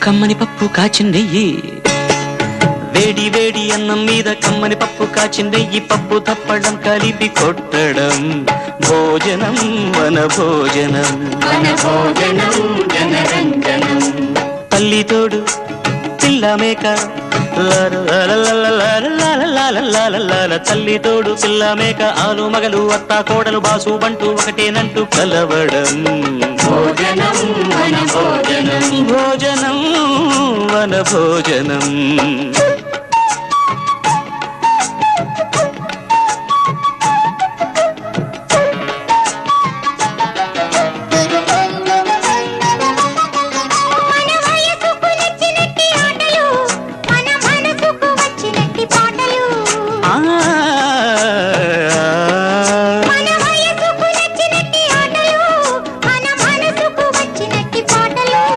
కమ్మని పప్పు కాచిందెయ్యి వేడి వేడి అన్నం మీద కమ్మని పప్పు కాచిందెయ్యి పప్పు తప్పడం కలిపి కొట్టడం భోజనం వన భోజనం తల్లి తోడు పిల్ల మేక తల్లి తోడు పిల్ల మేక ఆలు మగలు అత్త కోడలు బాసు బంటూ ఒకటేనంటూ కలవడం భోజనం వన భోజనం